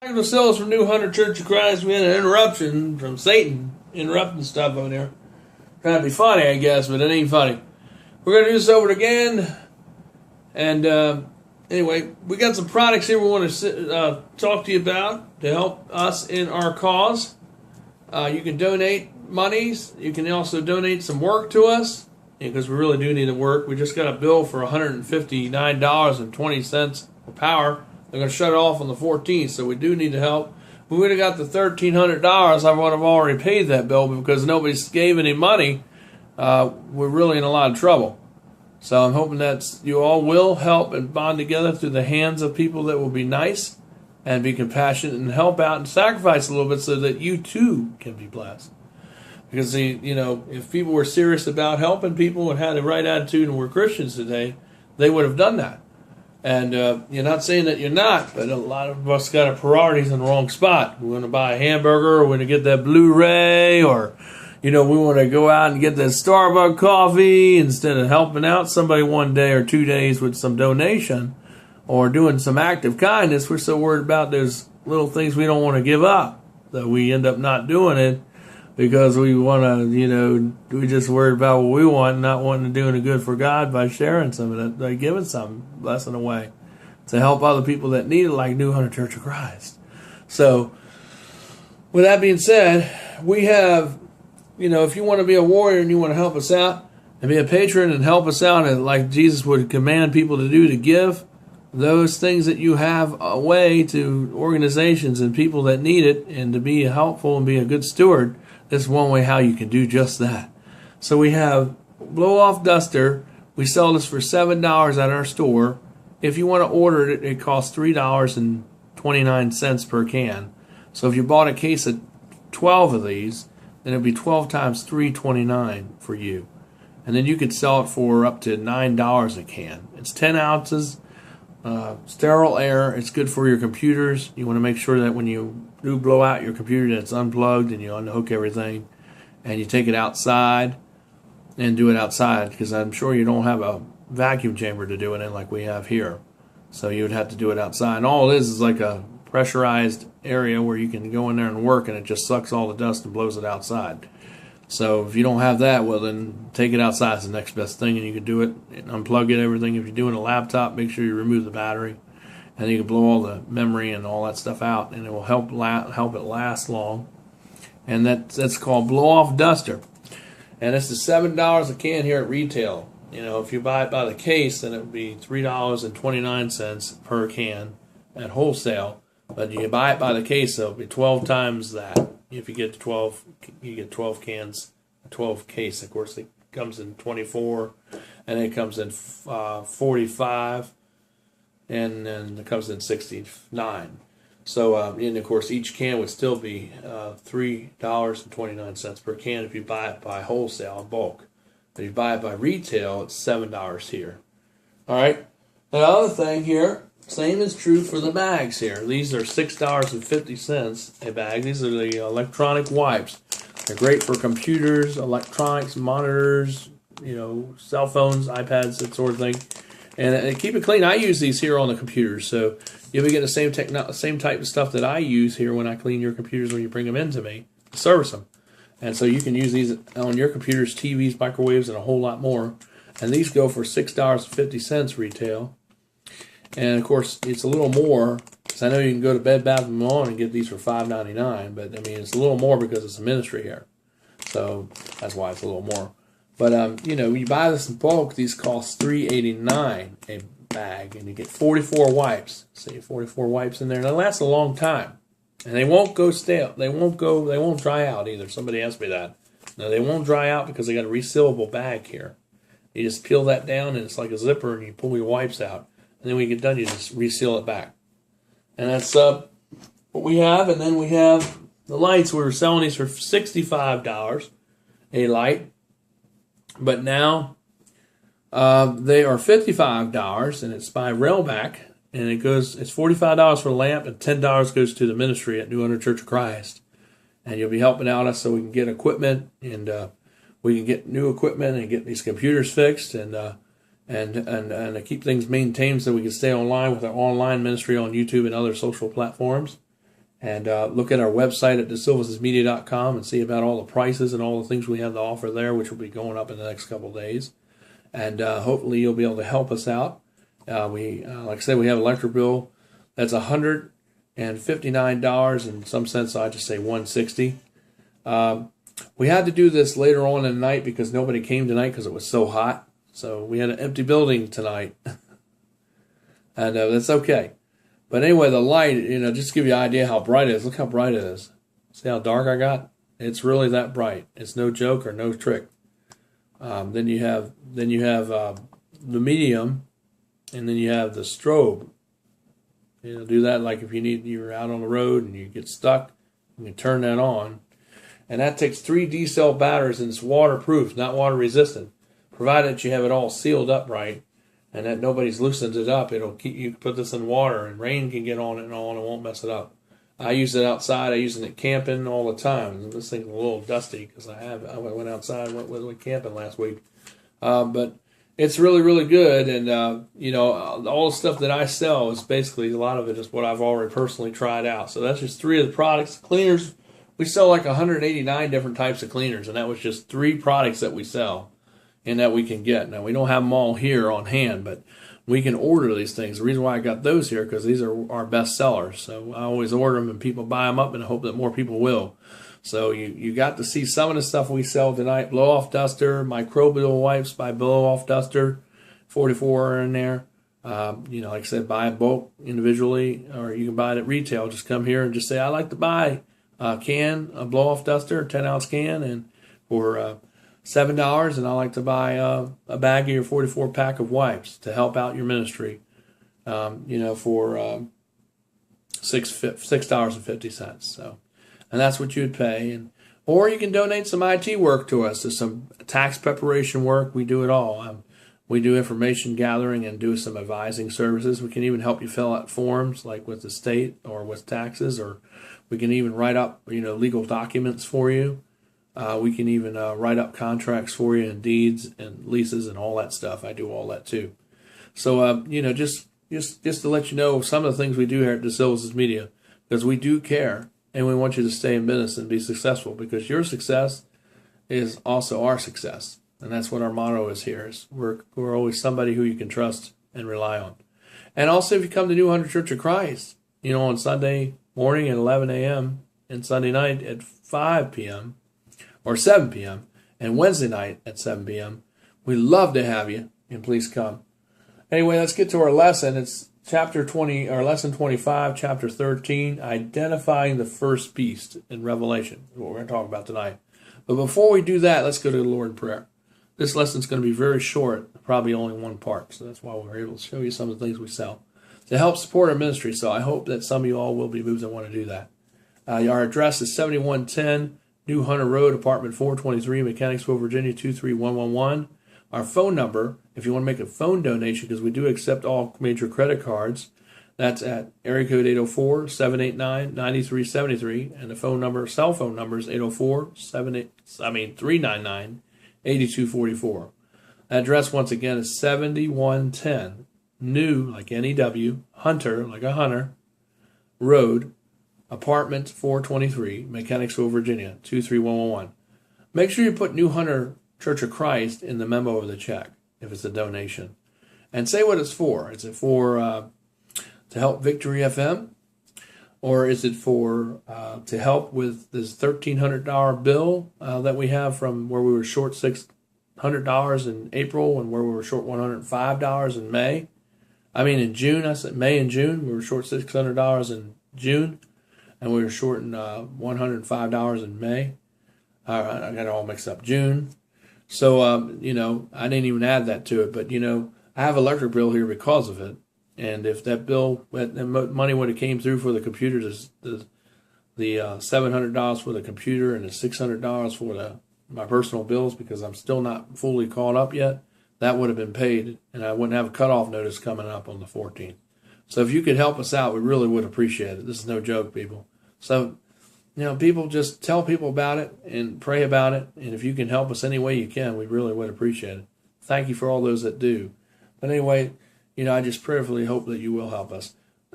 Ourselves from New Hunter Church of Christ. We had an interruption from Satan interrupting stuff over there. Trying to be funny, I guess, but it ain't funny. We're going to do this over again. And anyway, we got some products here we want to talk to you about to help us in our cause. You can donate monies. You can also donate some work to us because we really do need the work. We just got a bill for $159.20 for power. They're going to shut it off on the 14th, so we do need the help. If we would have got the $1,300, I would have already paid that bill, but because nobody gave any money, we're really in a lot of trouble. So I'm hoping that you all will help and bond together through the hands of people that will be nice and be compassionate and help out and sacrifice a little bit so that you too can be blessed. Because, if people were serious about helping people and had the right attitude and were Christians today, they would have done that. And you're not saying that you're not, but a lot of us got our priorities in the wrong spot. We want to buy a hamburger, or we want to get that Blu-ray, or, we want to go out and get that Starbucks coffee instead of helping out somebody one day or 2 days with some donation or doing some act of kindness. We're so worried about those little things we don't want to give up that we end up not doing it because we want to, we just worried about what we want, not wanting to do any good for God by sharing some of it, by giving some blessing away to help other people that need it, like New Hunter Church of Christ. So, with that being said, we have, if you want to be a warrior and you want to help us out and be a patron and help us out, and like Jesus would command people to do, to give those things that you have away to organizations and people that need it, and to be helpful and be a good steward, this is one way how you can do just that. So we have blow-off duster. We sell this for $7 at our store. If you want to order it, it costs $3.29 per can. So if you bought a case of 12 of these, then it'd be 12 times $3.29 for you. And then you could sell it for up to $9 a can. It's 10 ounces, sterile air. It's good for your computers. You want to make sure that when you do blow out your computer that it's unplugged and you unhook everything and you take it outside and do it outside, because I'm sure you don't have a vacuum chamber to do it in like we have here. So you would have to do it outside. And all it is like a pressurized area where you can go in there and work, and it just sucks all the dust and blows it outside. So if you don't have that, well then take it outside. It's the next best thing, and you can do it and unplug it, everything. If you're doing a laptop, make sure you remove the battery, and you can blow all the memory and all that stuff out, and it will help it last long. And that's called blow-off duster. And it's $7 a can here at retail. If you buy it by the case, then it would be $3.29 per can at wholesale. But you buy it by the case, so it'll be 12 times that. If you get 12, you get 12 cans, 12 case. Of course, it comes in 24, and it comes in 45, and then it comes in 69. So, and of course, each can would still be $3.29 per can if you buy it by wholesale in bulk. But if you buy it by retail, it's $7 here. All right. The other thing here, same is true for the bags here. These are $6.50 a bag. These are the electronic wipes. They're great for computers, electronics, monitors, cell phones, iPads, that sort of thing. And keep it clean. I use these here on the computers, so you'll be getting the same type of stuff that I use here when I clean your computers when you bring them in to me to service them. And so you can use these on your computers, TVs, microwaves, and a whole lot more. And these go for $6.50 retail. And of course, it's a little more, because I know you can go to Bed Bath & Beyond and get these for $5.99, but I mean, it's a little more because it's a ministry here. So that's why it's a little more. But, you buy this in bulk, these cost $3.89 a bag, and you get 44 wipes. See, 44 wipes in there. And they last a long time. And they won't go stale. They won't dry out either. Somebody asked me that. No, they won't dry out because they got a resealable bag here. You just peel that down, and it's like a zipper, and you pull your wipes out. And then when you get done, you just reseal it back. And that's what we have. And then we have the lights. We were selling these for $65 a light. But now they are $55, and it's by Railback, and it's $45 for the lamp, and $10 goes to the ministry at New Hunter Church of Christ. And you'll be helping out us so we can get equipment, and we can get new equipment and get these computers fixed, and keep things maintained so we can stay online with our online ministry on YouTube and other social platforms. And look at our website at desilvasmedia.com and see about all the prices and all the things we have to offer there, which will be going up in the next couple of days. And hopefully you'll be able to help us out. Like I said, we have an electric bill that's $159. In some sense, I just say $160. We had to do this later on in the night because nobody came tonight because it was so hot. So we had an empty building tonight. And that's okay. But anyway, the light, just to give you an idea how bright it is. Look how bright it is. See how dark I got? It's really that bright. It's no joke or no trick. Then you have the medium, and then you have the strobe. Do that like if you're out on the road and you get stuck, you can turn that on. And that takes 3 D-cell batteries, and it's waterproof, not water resistant, provided you have it all sealed up right. And that nobody's loosened it up. It'll keep you put this in water, and rain can get on it and all, and it won't mess it up. I use it outside. I use it camping all the time. This thing's a little dusty because I went outside and went camping last week. But it's really, really good. And all the stuff that I sell is basically, a lot of it is what I've already personally tried out. So that's just 3 of the products. Cleaners, we sell like 189 different types of cleaners, and that was just 3 products that we sell and that we can get. Now, we don't have them all here on hand, but we can order these things. The reason why I got those here, because these are our best sellers. So I always order them, and people buy them up, and I hope that more people will. So you got to see some of the stuff we sell tonight. Blow-off duster, microbial wipes by Blow-off Duster, 44 are in there. Like I said, buy in bulk individually, or you can buy it at retail. Just come here and just say, I'd like to buy a blow-off duster, a 10-ounce can, and for $7, and I like to buy a bag of your 44 pack of wipes to help out your ministry. For $6.50. So, and that's what you'd pay. Or you can donate some IT work to us, to some tax preparation work. We do it all. We do information gathering and do some advising services. We can even help you fill out forms like with the state or with taxes, or we can even write up legal documents for you. We can even write up contracts for you and deeds and leases and all that stuff. I do all that too. So, just to let you know some of the things we do here at DeSilva's Media, because we do care and we want you to stay in business and be successful, because your success is also our success. And that's what our motto is here. We're always somebody who you can trust and rely on. And also, if you come to New Hunter Church of Christ, on Sunday morning at 11 a.m. and Sunday night at 5 p.m., or 7 p.m., and Wednesday night at 7 p.m. We love to have you, and please come. Anyway, let's get to our lesson. It's chapter 20, or lesson 25, chapter 13, identifying the first beast in Revelation, is what we're going to talk about tonight. But before we do that, let's go to the Lord in prayer. This lesson's going to be very short, probably only one part, so that's why we're able to show you some of the things we sell to help support our ministry. So I hope that some of you all will be moved and want to do that. Our address is 7110 New Hunter Road, apartment 423, Mechanicsville, Virginia, 23111. Our phone number, if you want to make a phone donation, because we do accept all major credit cards, that's at area code 804-789-9373, and the cell phone number is 804-399-8244. Address, once again, is 7110 New, like N-E-W, Hunter, like a hunter, Road, apartment 423, Mechanicsville, Virginia, 23111. Make sure you put New Hunter Church of Christ in the memo of the check, if it's a donation. And say what it's for. Is it for to help Victory FM? Or is it for to help with this $1,300 bill that we have from where we were short $600 in April and where we were short $105 in May? In June. I said May and June. We were short $600 in June. And we were short $105 in May. I got it all mixed up. June. So, I didn't even add that to it. But, I have an electric bill here because of it. And if that bill, that money would have came through for the computer, the $700 for the computer and the $600 for my personal bills, because I'm still not fully caught up yet, that would have been paid. And I wouldn't have a cutoff notice coming up on the 14th. So if you could help us out, we really would appreciate it. This is no joke, people. So, people, just tell people about it and pray about it. And if you can help us any way you can, we really would appreciate it. Thank you for all those that do. But anyway, I just prayerfully hope that you will help us.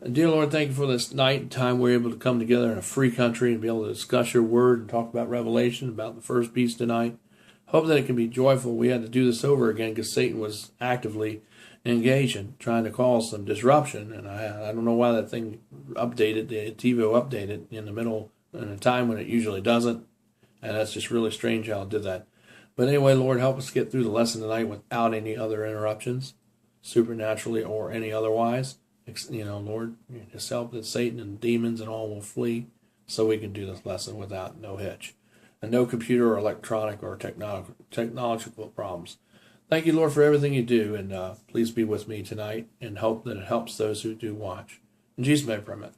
Dear Lord, thank you for this night and time we're able to come together in a free country and be able to discuss your word and talk about Revelation, about the first beast tonight. Hope that it can be joyful. We had to do this over again because Satan was actively engaging, trying to cause some disruption. And I don't know why that thing updated, the TiVo updated in the middle, in a time when it usually doesn't. And that's just really strange how it did that. But anyway, Lord, help us get through the lesson tonight without any other interruptions, supernaturally or any otherwise. Lord, just help that Satan and demons and all will flee so we can do this lesson without no hitch. And no computer or electronic or technological problems. Thank you, Lord, for everything you do, and please be with me tonight and hope that it helps those who do watch. In Jesus' name, amen.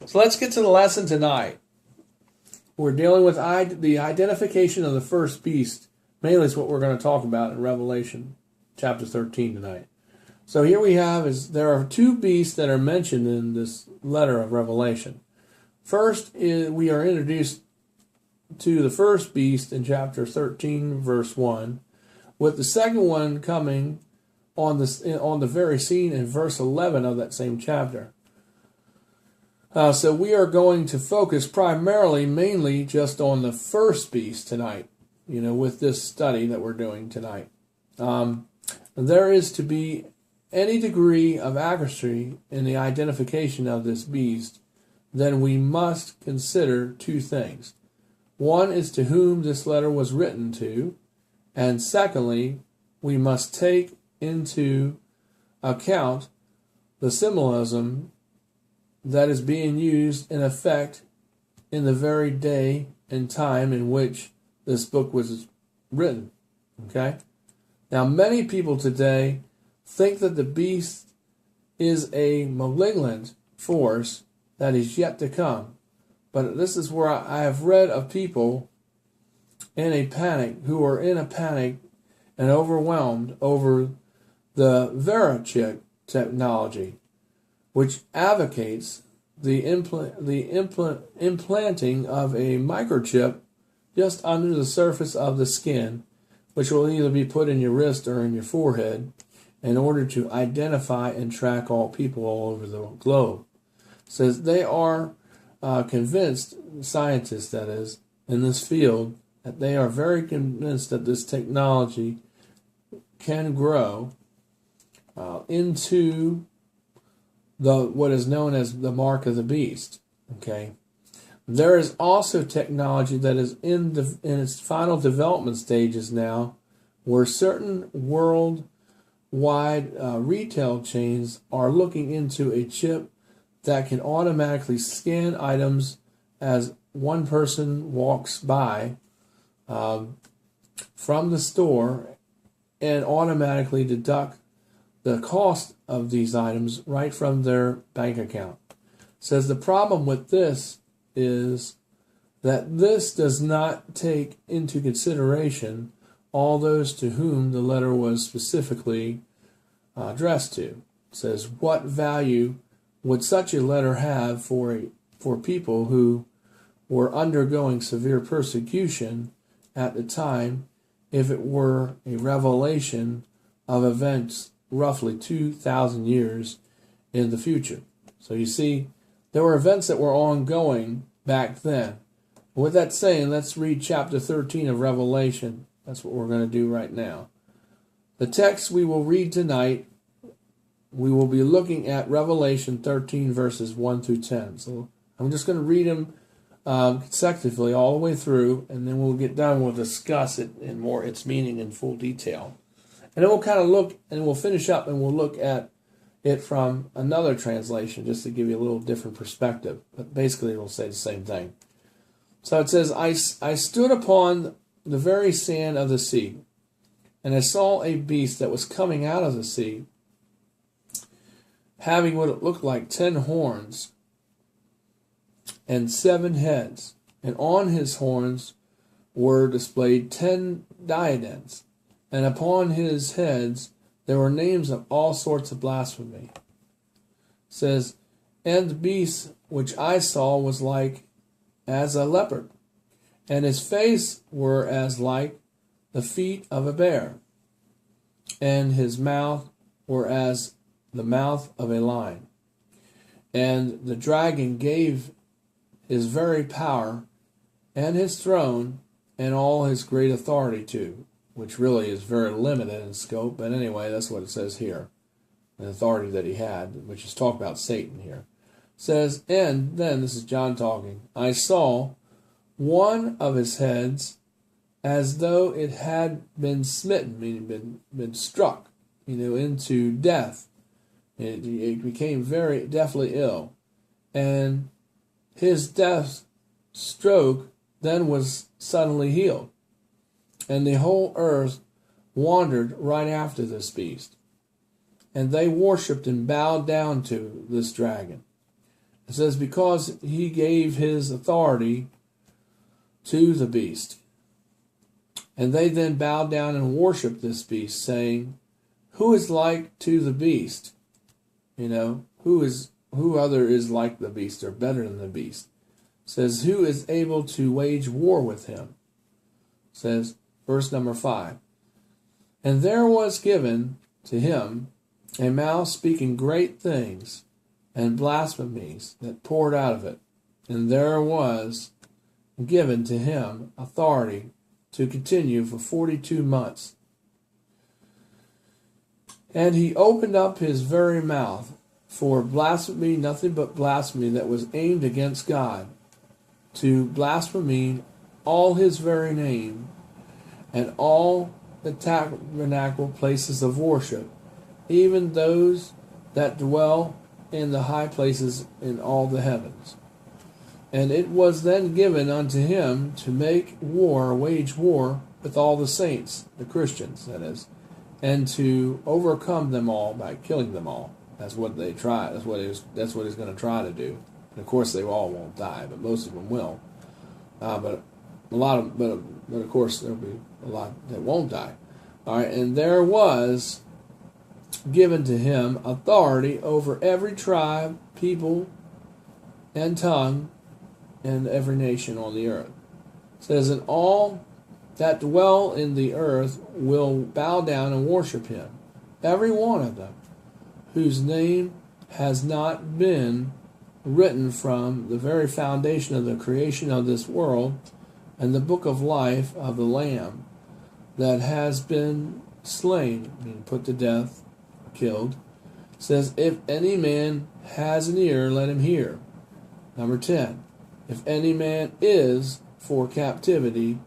So let's get to the lesson tonight. We're dealing with the identification of the first beast. Mainly is what we're going to talk about in Revelation chapter 13 tonight. So here we have there are two beasts that are mentioned in this letter of Revelation. First, we are introduced to the first beast in chapter 13, verse 1, with the second one coming on the very scene in verse 11 of that same chapter. So we are going to focus mainly just on the first beast tonight, with this study that we're doing tonight. There is to be any degree of accuracy in the identification of this beast, then we must consider two things. One is to whom this letter was written to, and secondly, we must take into account the symbolism that is being used in effect in the very day and time in which this book was written. Okay? Now, many people today think that the beast is a malignant force that is yet to come. But this is where I have read of people who are in a panic and overwhelmed over the Verichip technology, which advocates the implanting of a microchip just under the surface of the skin, which will either be put in your wrist or in your forehead, in order to identify and track all people all over the globe. Says they are convinced, scientists that is, in this field, that they are very convinced that this technology can grow into what is known as the mark of the beast. Okay, there is also technology that is in its final development stages now, where certain worldwide retail chains are looking into a chip that can automatically scan items as one person walks by from the store and automatically deduct the cost of these items right from their bank account. Says the problem with this is that this does not take into consideration all those to whom the letter was specifically addressed to. It says, what value would such a letter have for people who were undergoing severe persecution at the time if it were a revelation of events roughly 2,000 years in the future? So you see, there were events that were ongoing back then. With that saying, let's read chapter 13 of Revelation. That's what we're going to do right now. The text we will read tonight, we will be looking at Revelation 13 verses 1 through 10. So I'm just going to read them consecutively all the way through, and then we'll get done. We'll discuss it in its meaning in full detail. And then we'll kind of look, and we'll finish up, and we'll look at it from another translation, just to give you a little different perspective. But basically, it will say the same thing. So it says, I stood upon the very sand of the sea, and I saw a beast that was coming out of the sea, having what it looked like 10 horns and 7 heads, and on his horns were displayed 10 diadems, and upon his heads there were names of all sorts of blasphemy. It says, and the beast which I saw was like as a leopard, and his face were as like the feet of a bear, and his mouth were as the mouth of a lion. And the dragon gave his very power and his throne and all his great authority to, which really is very limited in scope, but anyway, that's what it says here. The authority that he had, which is talk about Satan here. It says, and then, this is John talking, I saw one of his heads as though it had been smitten, meaning been struck, into death. It became very deathly ill. And his death stroke then was suddenly healed. And the whole earth wandered right after this beast. And they worshipped and bowed down to this dragon. It says, because he gave his authority to the beast. And they then bowed down and worshipped this beast, saying, who is like to the beast? Who other is like the beast or better than the beast? It says, who is able to wage war with him? It says, verse number 5. And there was given to him a mouth speaking great things and blasphemies that poured out of it. And there was given to him authority to continue for 42 months. And he opened up his very mouth for blasphemy, nothing but blasphemy that was aimed against God, to blaspheme all his very name and all the tabernacle places of worship, even those that dwell in the high places in all the heavens. And it was then given unto him to make war, wage war with all the saints, the Christians, that is, and to overcome them all by killing them all. That's what they try. That's what he's going to try to do. And of course, they all won't die, but most of them will. But of course, there'll be a lot that won't die. All right, and there was given to him authority over every tribe, people, and tongue, and every nation on the earth. It says, and all that dwell in the earth will bow down and worship him, every one of them, whose name has not been written from the very foundation of the creation of this world and the book of life of the Lamb that has been slain, being put to death, killed. It says, if any man has an ear, let him hear. Number 10, if any man is for captivity,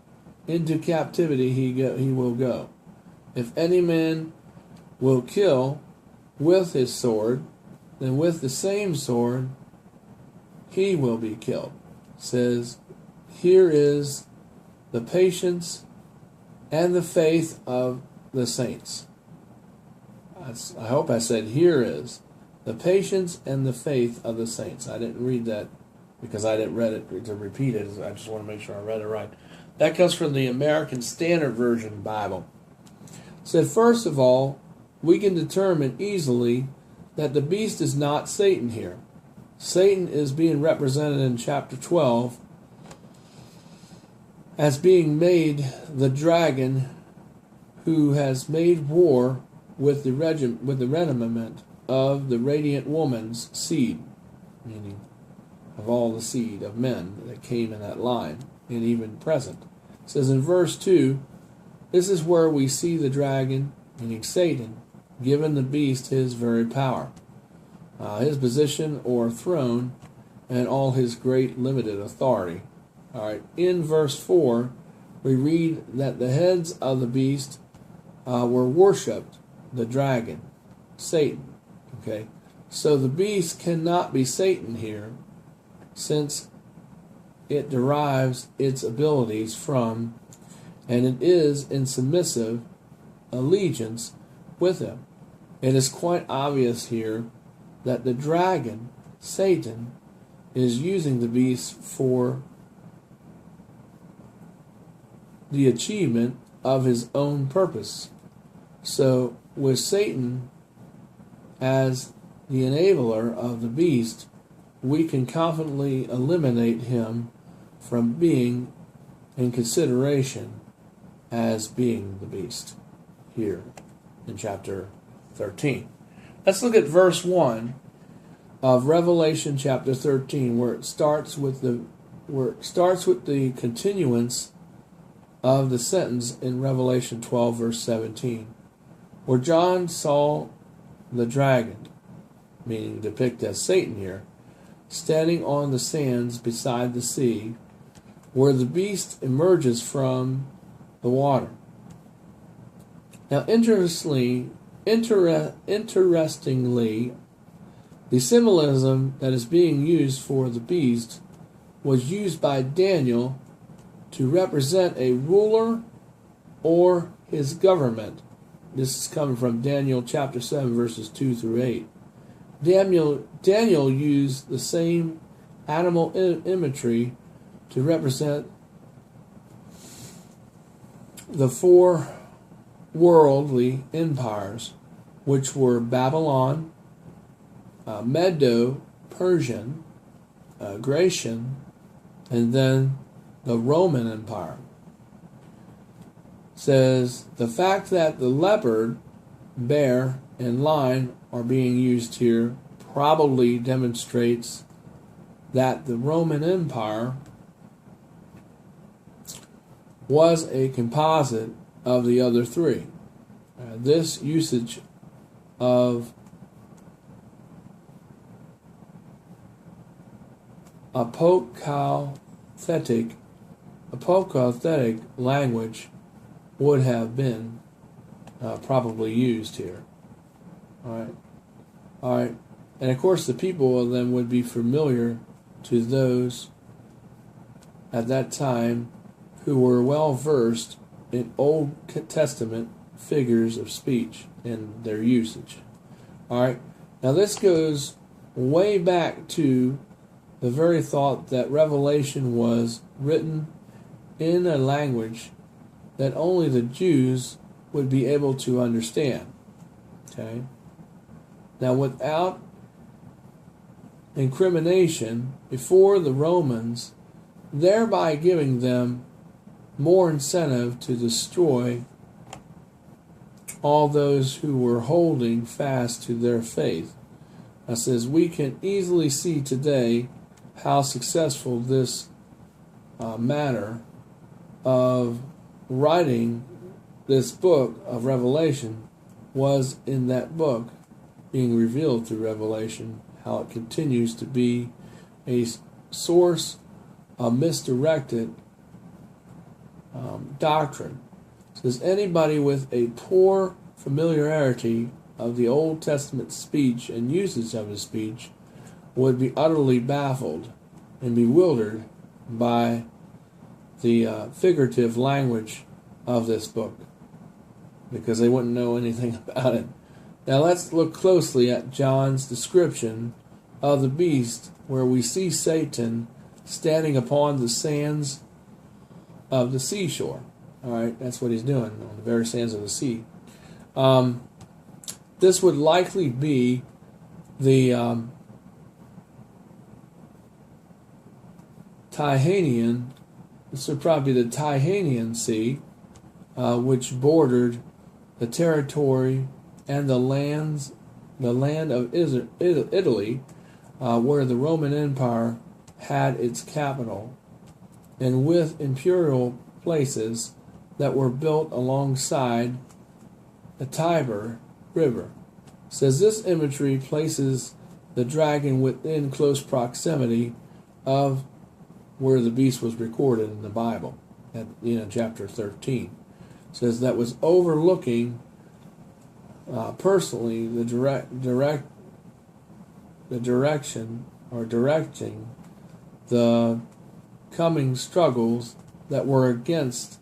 into captivity he will go. If any man will kill with his sword, then with the same sword he will be killed. It says, here is the patience and the faith of the saints. I hope I said here is the patience and the faith of the saints. I didn't read that because I didn't read it to repeat it. I just want to make sure I read it right. That comes from the American Standard Version Bible. It said, first of all, we can determine easily that the beast is not Satan here. Satan is being represented in chapter 12 as being made the dragon who has made war with the regiment of the radiant woman's seed, meaning of all the seed of men that came in that line, and even present. It says in verse 2, this is where we see the dragon, meaning Satan, given the beast his very power, his position or throne, and all his great limited authority. All right. In verse 4, we read that the heads of the beast were worshipped, the dragon, Satan. Okay, so the beast cannot be Satan here, since it derives its abilities from, and it is in submissive allegiance with him. It is quite obvious here that the dragon, Satan, is using the beast for the achievement of his own purpose. So, with Satan as the enabler of the beast, we can confidently eliminate him from being in consideration as being the beast here in chapter 13. Let's look at verse 1. of Revelation chapter 13, where it starts with the continuance of the sentence in Revelation 12, verse 17, where John saw the dragon, meaning depicted as Satan here, standing on the sands beside the sea, where the beast emerges from the water. Now, interestingly, the symbolism that is being used for the beast was used by Daniel to represent a ruler or his government. This is coming from Daniel chapter 7, verses 2 through 8. Daniel used the same animal imagery to represent the four worldly empires, which were Babylon, Medo-Persian, Grecian, and then the Roman Empire. Says the fact that the leopard, bear, and lion are being used here probably demonstrates that the Roman Empire was a composite of the other three. This usage of apocalyptic language would have been probably used here. All right, and of course the people of them would be familiar to those at that time who were well versed in Old Testament figures of speech and their usage. All right, now this goes way back to the very thought that Revelation was written in a language that only the Jews would be able to understand. Okay? Now, without incrimination before the Romans, thereby giving them more incentive to destroy all those who were holding fast to their faith. It says we can easily see today how successful this matter of writing this book of Revelation was in that book being revealed through Revelation, how it continues to be a source of misdirected doctrine. It says anybody with a poor familiarity of the Old Testament speech and usage of his speech would be utterly baffled and bewildered by the figurative language of this book, because they wouldn't know anything about it. Now let's look closely at John's description of the beast, where we see Satan standing upon the sands of the seashore. All right, that's what he's doing, on the very sands of the sea. This would likely be the Tyrrhenian. This would probably be the Tyrrhenian Sea, which bordered the territory and the land of Italy, where the Roman Empire had its capital, and with imperial places that were built alongside the Tiber River. It says this imagery places the dragon within close proximity of where the beast was recorded in the Bible, at chapter 13. It says that was overlooking personally the direction or directing the coming struggles that were against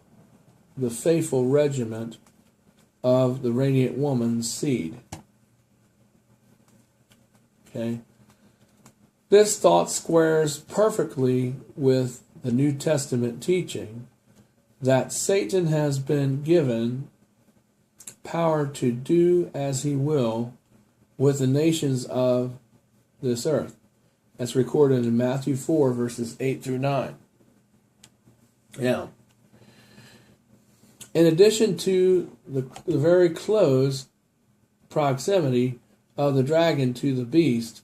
the faithful regiment of the radiant woman's seed. Okay? This thought squares perfectly with the New Testament teaching that Satan has been given power to do as he will with the nations of this earth. That's recorded in Matthew 4, verses 8 through 9. Now, in addition to the very close proximity of the dragon to the beast,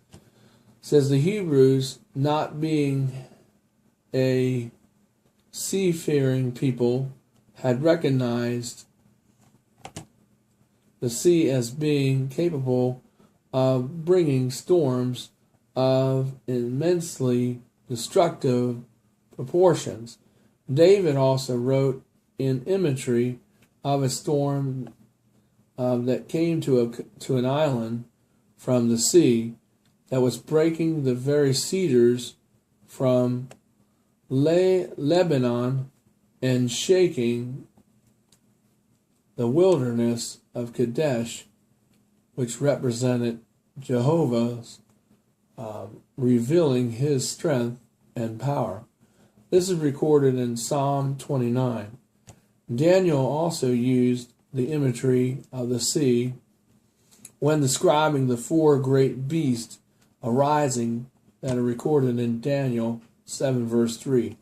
says the Hebrews, not being a seafaring people, had recognized the sea as being capable of bringing storms of immensely destructive proportions. David also wrote in imagery of a storm that came to an island from the sea that was breaking the very cedars from Lebanon and shaking the wilderness of Kadesh, which represented Jehovah's revealing his strength and power. This is recorded in Psalm 29. Daniel also used the imagery of the sea when describing the four great beasts arising that are recorded in Daniel 7 verse 3.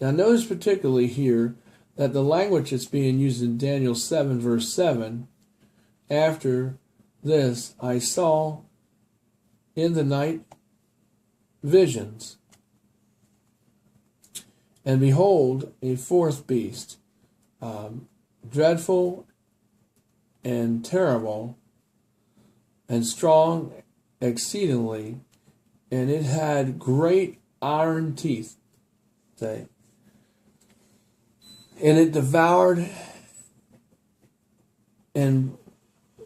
Now notice particularly here that the language that's being used in Daniel 7 verse 7, after this I saw in the night visions, and behold a fourth beast, dreadful and terrible and strong exceedingly, and it had great iron teeth. Say, and it devoured and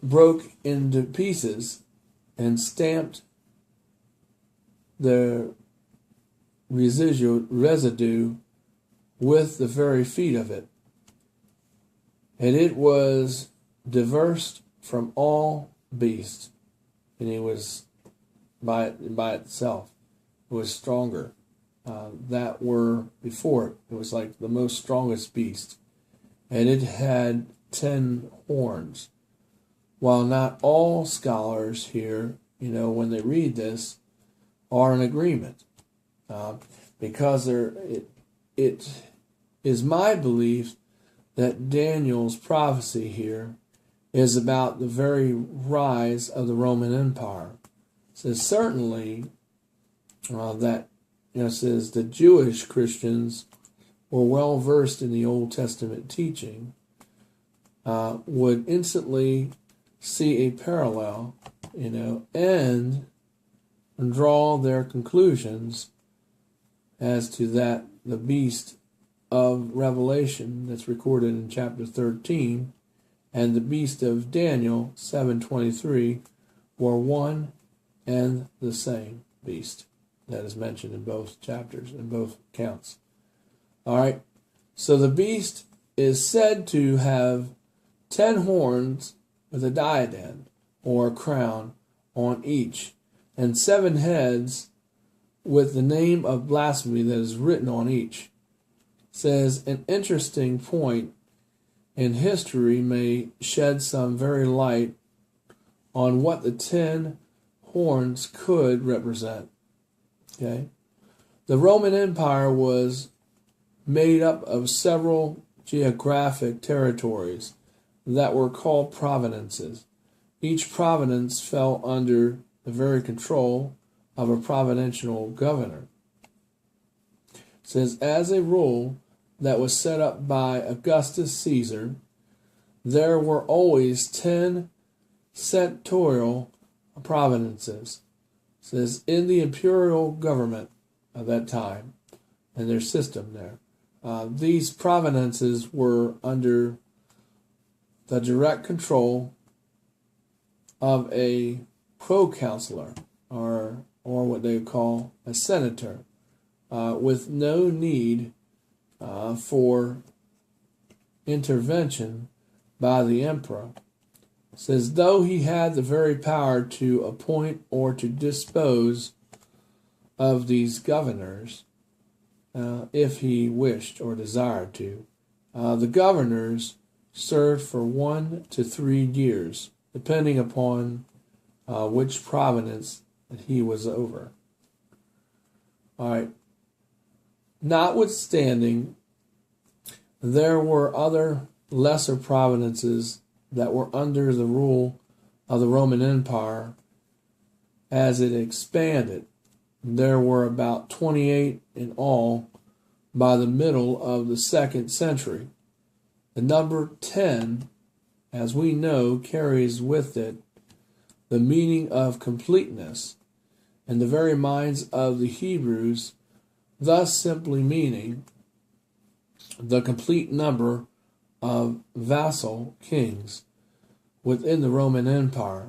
broke into pieces and stamped the residue with the very feet of it. And it was diverse from all beasts, and it was by itself. It was stronger that were before it. It was like the most strongest beast, and it had 10 horns. While not all scholars here, when they read this, are in agreement, because it is my belief that Daniel's prophecy here is about the very rise of the Roman Empire. It says certainly that it says the Jewish Christians were well versed in the Old Testament teaching, would instantly see a parallel, and draw their conclusions as to that the beast of Revelation that's recorded in chapter 13 and the beast of Daniel 7:23 were one and the same beast that is mentioned in both chapters, in both accounts. All right, so the beast is said to have 10 horns with a diadem or a crown on each, and 7 heads with the name of blasphemy that is written on each. It says an interesting point in history may shed some very light on what the 10 horns could represent. Okay, the Roman Empire was made up of several geographic territories that were called provinces. Each province fell under the very control of a provincial governor. It says, as a rule that was set up by Augustus Caesar, there were always 10 senatorial provinces. It says, in the imperial government of that time and their system there. These provinces were under the direct control of a proconsular, or what they would call a senator, with no need for intervention by the emperor. It says, though he had the very power to appoint or to dispose of these governors, if he wished or desired to, the governors served for 1 to 3 years, depending upon which province that he was over. All right. Notwithstanding, there were other lesser provinces that were under the rule of the Roman Empire as it expanded. there were about 28 in all by the middle of the 2nd century. The number 10, as we know, carries with it the meaning of completeness in the very minds of the Hebrews, thus simply meaning the complete number of vassal kings within the Roman Empire,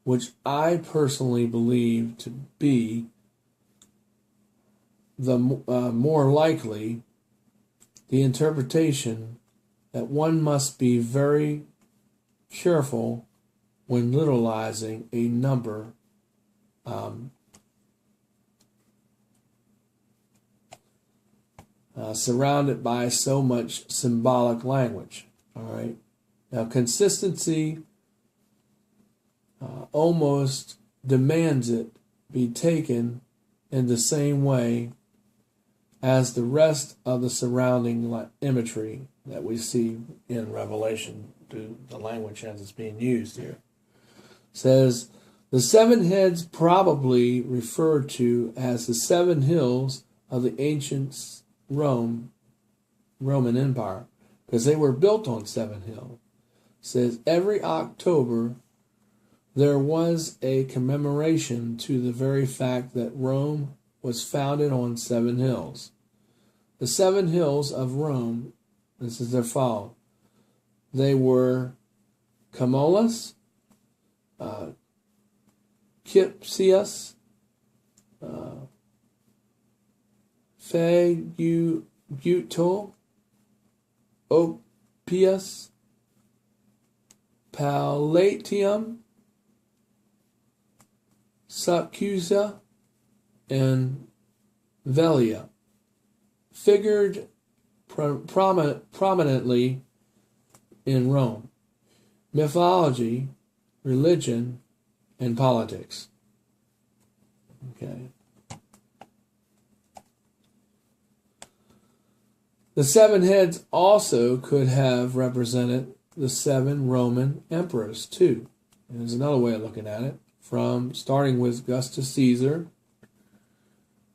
which I personally believe to be the more likely the interpretation that one must be very careful when literalizing a number surrounded by so much symbolic language. All right. Now, consistency almost demands it be taken in the same way as the rest of the surrounding imagery that we see in Revelation, to the language as it's being used here. It says, the 7 heads probably referred to as the 7 hills of the ancient Roman Empire, because they were built on 7 hills. It says, every October there was a commemoration to the very fact that Rome was founded on 7 hills. The 7 hills of Rome, this is their fall. They were Camolus, Kypsius, Phaeguto, Opius, Palatium, Saccusa, and Velia, figured prominently in Rome, mythology, religion, and politics. Okay. The 7 heads also could have represented the 7 Roman emperors too. And there's another way of looking at it, from starting with Augustus Caesar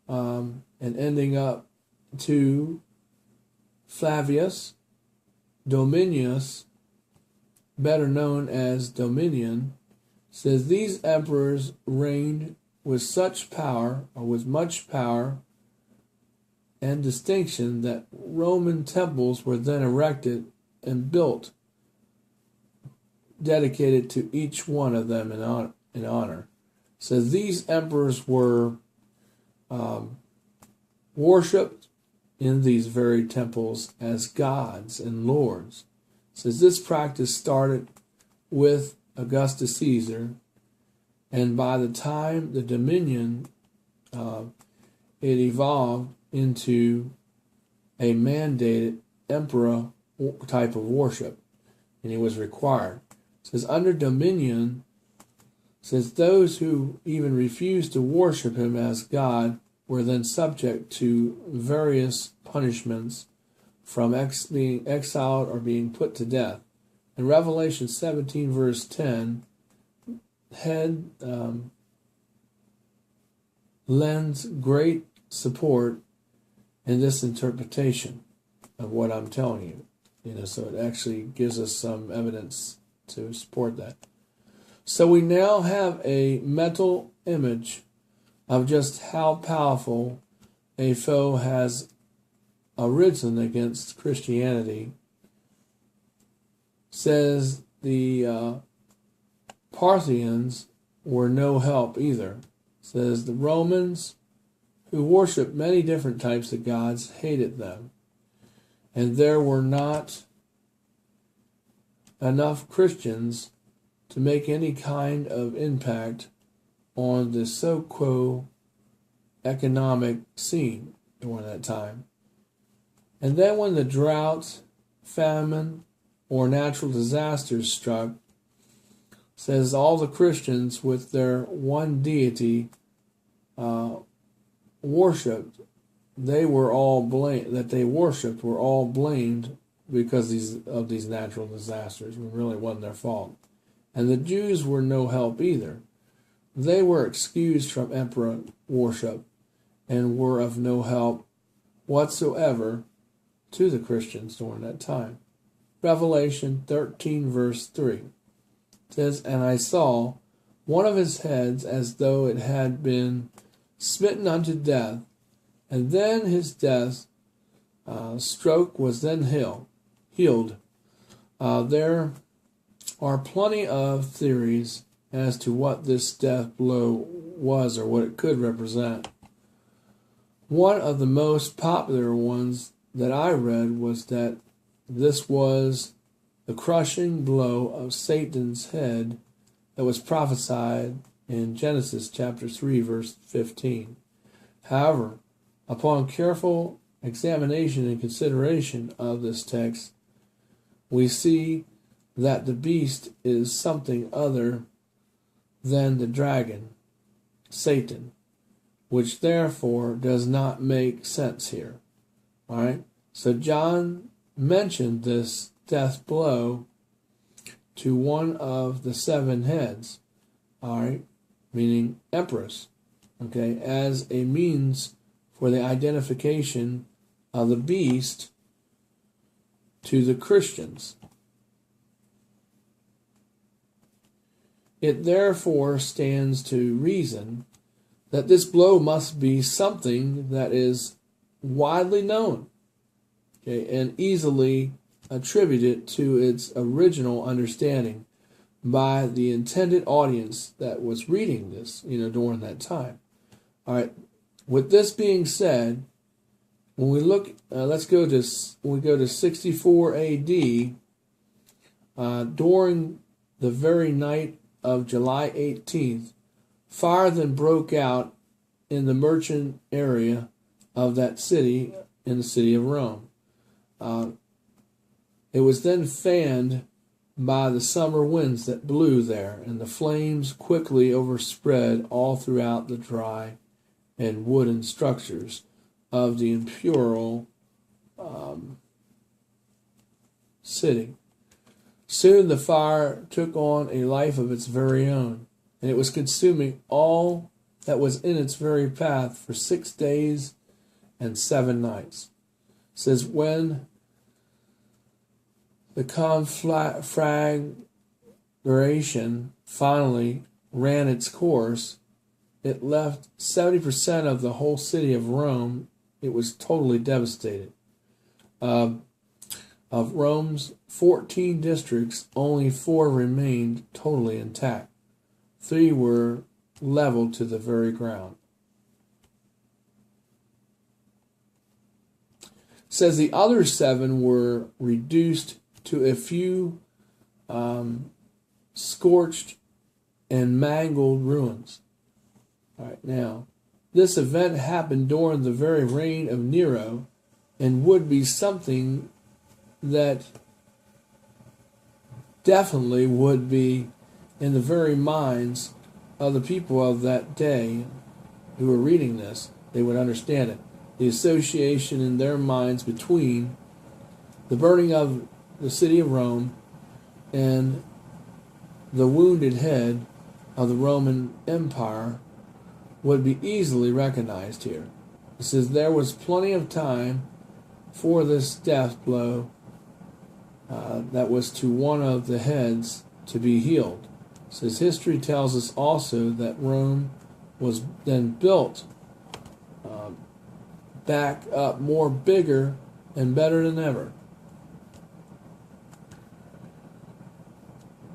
and ending up to Flavius, Dominius, better known as Dominion, says these emperors reigned with such power, or with much power and distinction, that Roman temples were then erected and built, dedicated to each one of them in honor. Says these emperors were worshipped in these very temples as gods and lords. Says this practice started with Augustus Caesar, and by the time the Dominion, it evolved into a mandated emperor type of worship, and it was required. It says under Dominion, says those who even refused to worship him as God were then subject to various punishments, from being exiled or being put to death. In Revelation 17 verse 10, lends great support in this interpretation of what I'm telling you. So it actually gives us some evidence to support that. So we now have a mental image of just how powerful a foe has arisen against Christianity. Says the Parthians were no help either. Says the Romans, who worshipped many different types of gods, hated them. And there were not enough Christians to make any kind of impact on the so-called economic scene during that time. And then when the drought, famine, or natural disasters struck, says all the Christians with their one deity worshipped, they were all blamed, that they worshipped were all blamed because of these natural disasters. It really wasn't their fault. And the Jews were no help either. They were excused from emperor worship and were of no help whatsoever to the Christians during that time. Revelation 13 verse 3 says, "And I saw one of his heads as though it had been smitten unto death, and then his death stroke was then healed." There are plenty of theories as to what this death blow was or what it could represent. One of the most popular ones that I read was that this was the crushing blow of Satan's head that was prophesied in Genesis chapter 3 verse 15. However, upon careful examination and consideration of this text, we see that the beast is something other than the dragon, Satan, which therefore does not make sense here. All right? So John mentioned this death blow to one of the seven heads, all right, meaning empress, okay, as a means for the identification of the beast to the Christians. It therefore stands to reason that this blow must be something that is widely known, okay, and easily attributed to its original understanding by the intended audience that was reading this, during that time. All right. With this being said, when we look, when we go to 64 A.D., during the very night of July 18th, fire then broke out in the merchant area of that city, in the city of Rome. It was then fanned by the summer winds that blew there, and the flames quickly overspread all throughout the dry and wooden structures of the imperial city. Soon the fire took on a life of its very own, and it was consuming all that was in its very path for 6 days and 7 nights. It says, when the conflagration finally ran its course, it left 70% of the whole city of Rome. It was totally devastated. Of Rome's 14 districts, only 4 remained totally intact. 3 were leveled to the very ground. It says the other 7 were reduced to a few scorched and mangled ruins. All right, now, this event happened during the very reign of Nero and would be something that definitely would be in the very minds of the people of that day who were reading this. They would understand it. The association in their minds between the burning of the city of Rome and the wounded head of the Roman Empire would be easily recognized here. It says there was plenty of time for this death blow that was to one of the heads to be healed. It says history tells us also that Rome was then built back up more bigger and better than ever.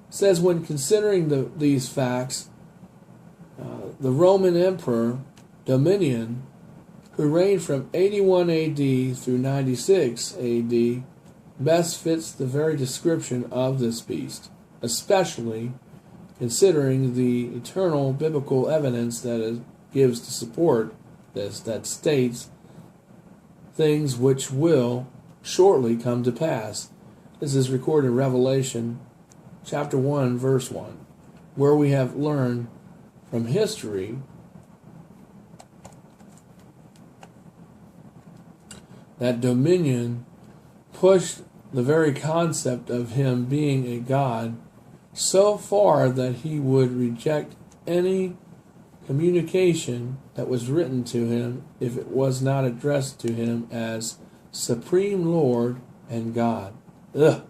It says when considering these facts, the Roman Emperor Domitian, who reigned from 81 A.D. through 96 A.D., best fits the very description of this beast, especially considering the eternal biblical evidence that it gives to support this, that states things which will shortly come to pass. This is recorded in Revelation chapter 1, verse 1, where we have learned from history that Domitian pushed the very concept of him being a god so far that he would reject any communication that was written to him if it was not addressed to him as Supreme Lord and God. Ugh,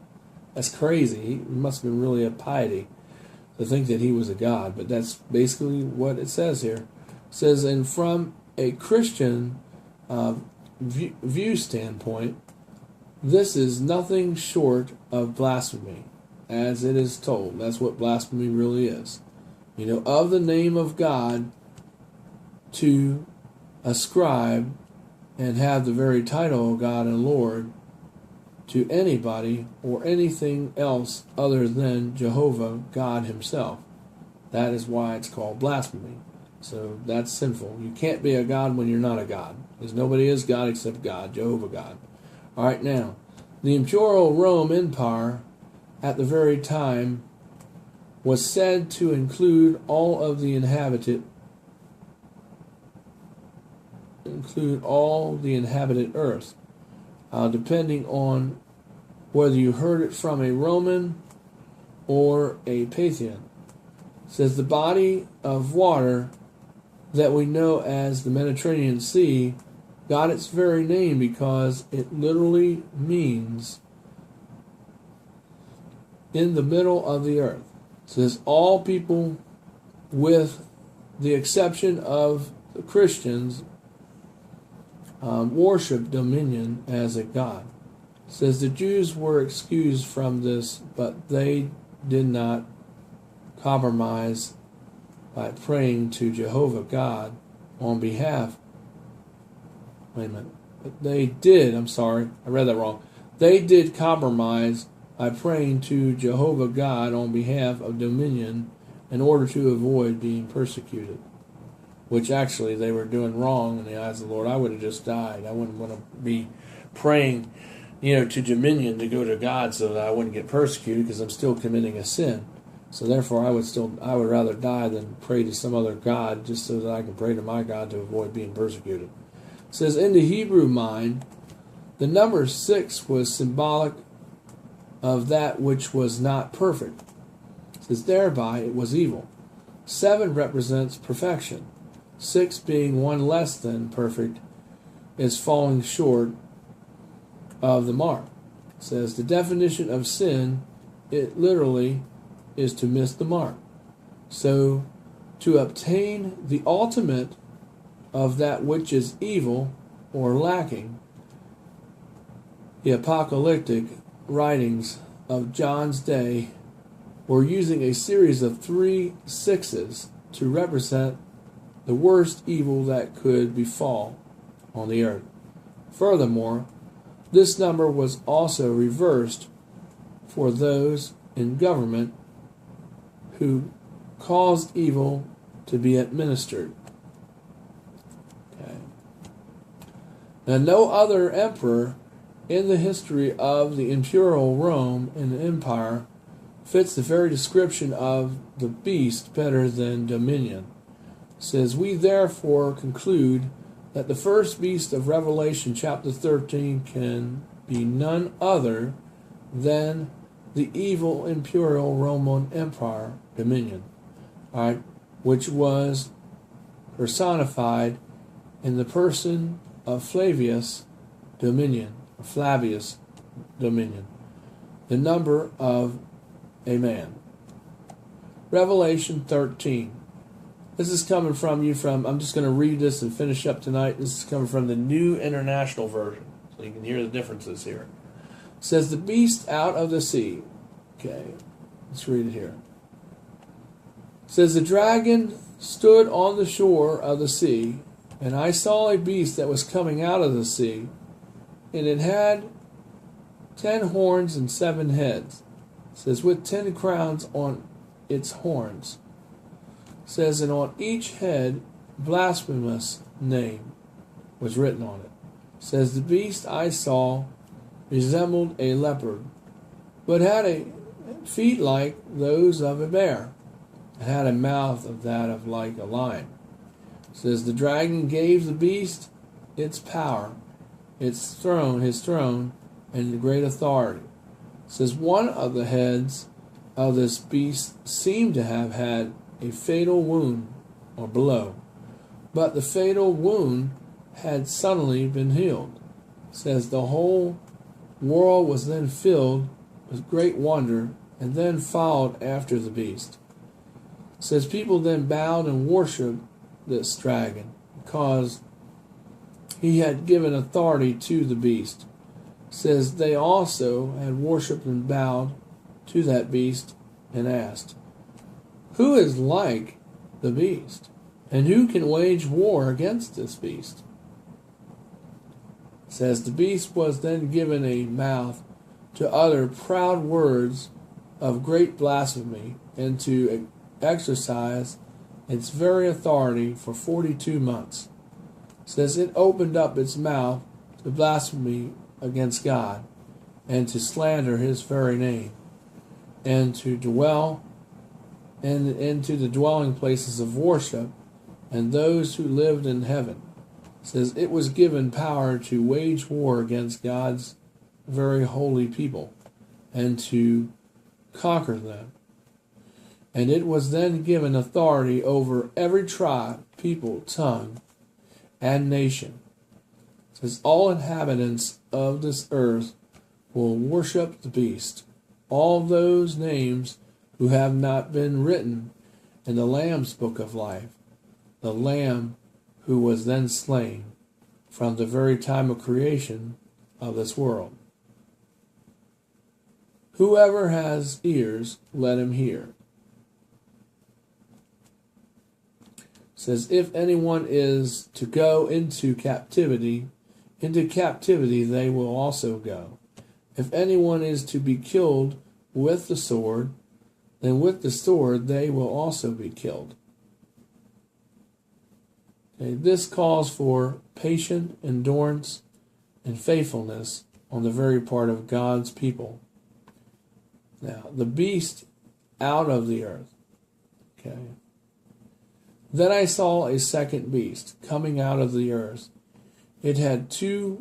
that's crazy. He must have been really a piety to think that he was a God, but that's basically what it says here. It says, and from a Christian view standpoint, this is nothing short of blasphemy, as it is told. That's what blasphemy really is. Of the name of God to ascribe and have the very title of God and Lord to anybody or anything else other than Jehovah, God himself. That is why it's called blasphemy. So that's sinful. You can't be a God when you're not a God, because nobody is God except God, Jehovah God. All right, now, the imperial Rome Empire at the very time was said to include all of the inhabited earth, depending on whether you heard it from a Roman or a Parthian. It says the body of water that we know as the Mediterranean Sea got its very name because it literally means in the middle of the earth. It says all people, with the exception of the Christians, worship dominion as a god. It says the Jews were excused from this, but they did not compromise by praying to Jehovah God on behalf. Wait a minute. They did, I'm sorry, I read that wrong. They did compromise by praying to Jehovah God on behalf of dominion in order to avoid being persecuted. Which actually they were doing wrong in the eyes of the Lord. I would have just died. I wouldn't want to be praying, to dominion to go to God so that I wouldn't get persecuted, because I'm still committing a sin. So therefore I would rather die than pray to some other God just so that I can pray to my God to avoid being persecuted. It says, in the Hebrew mind, the number 6 was symbolic of that which was not perfect. It says, thereby it was evil. 7 represents perfection. 6 being one less than perfect is falling short of the mark. It says the definition of sin, it literally is to miss the mark. So to obtain the ultimate of that which is evil or lacking, the apocalyptic writings of John's day were using a series of 3 6s to represent the worst evil that could befall on the earth. Furthermore, this number was also reversed for those in government who caused evil to be administered. Okay. Now, no other emperor in the history of the imperial Rome and the empire fits the very description of the beast better than dominion. It says, we therefore conclude that the first beast of Revelation chapter 13 can be none other than the evil imperial Roman Empire dominion, all right, which was personified in the person of Flavius dominion, or Flavius dominion, the number of a man. Revelation 13. This is coming from I'm just going to read this and finish up tonight. This is coming from the New International Version, so you can hear the differences here. It says, the beast out of the sea. Okay, let's read it here. It says, the dragon stood on the shore of the sea, and I saw a beast that was coming out of the sea, and it had 10 horns and 7 heads. It says, with 10 crowns on its horns. It says, and on each head, blasphemous name was written on it. It says, the beast I saw resembled a leopard, but had a feet like those of a bear, and had a mouth of that of like a lion. It says, the dragon gave the beast its power, his throne, and great authority. It says, one of the heads of this beast seemed to have had a fatal wound or below. But the fatal wound had suddenly been healed. It says the whole world was then filled with great wonder, and then followed after the beast. It says people then bowed and worshipped this dragon, because he had given authority to the beast. It says they also had worshipped and bowed to that beast and asked, "Who is like the beast? And who can wage war against this beast?" It says the beast was then given a mouth to utter proud words of great blasphemy, and to exercise its very authority for 42 months. It says it opened up its mouth to blasphemy against God, and to slander his very name, and to dwell into the dwelling places of worship, and those who lived in heaven. It says it was given power to wage war against God's very holy people, and to conquer them. And it was then given authority over every tribe, people, tongue, and nation. It says all inhabitants of this earth will worship the beast, all those names who have not been written in the Lamb's book of life, the Lamb who was then slain from the very time of creation of this world. Whoever has ears, let him hear. It says, if anyone is to go into captivity they will also go. If anyone is to be killed with the sword, then with the sword they will also be killed. Okay, this calls for patient endurance and faithfulness on the very part of God's people. Now, the beast out of the earth. Okay. Then I saw a second beast coming out of the earth. It had 2